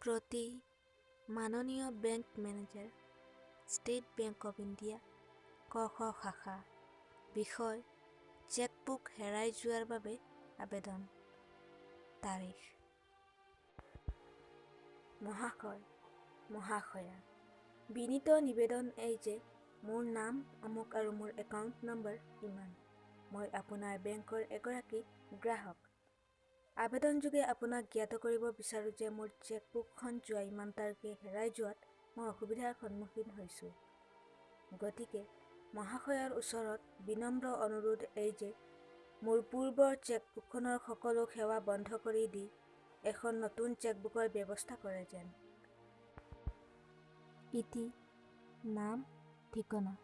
প্ৰতি মাননীয় bank manager, state bank of India, ক শাখা। বিষয়: চেকবুক হেৰাই যোৱাৰ বাবে আবেদন। তাৰিখ: মহাশয়, মহাশয়া, বিনীত নিবেদন এই যে মোৰ নাম অমুক আৰু মোৰ একাউণ্ট নম্বৰ ইমান। মই আপোনাৰ বেংকৰ এগৰাকী গ্ৰাহক। আবেদনযোগে আপোনাক জ্ঞাত কৰিব বিচাৰোঁ যে মোৰ চেকবুকখন যোৱা ইমান তাৰিখে হেৰাই যোৱাত মই অসুবিধাৰ সন্মুখীন হৈছোঁ। গতিকে মহাশয়ৰ ওচৰত বিনম্ৰ অনুৰোধ এই যে মোৰ পূৰ্বৰ চেকবুকখনৰ সকলো সেৱা বন্ধ কৰি দি এখন নতুন চেকবুকৰ ব্যৱস্থা কৰে যেন। ইতি নাম, ঠিকনা।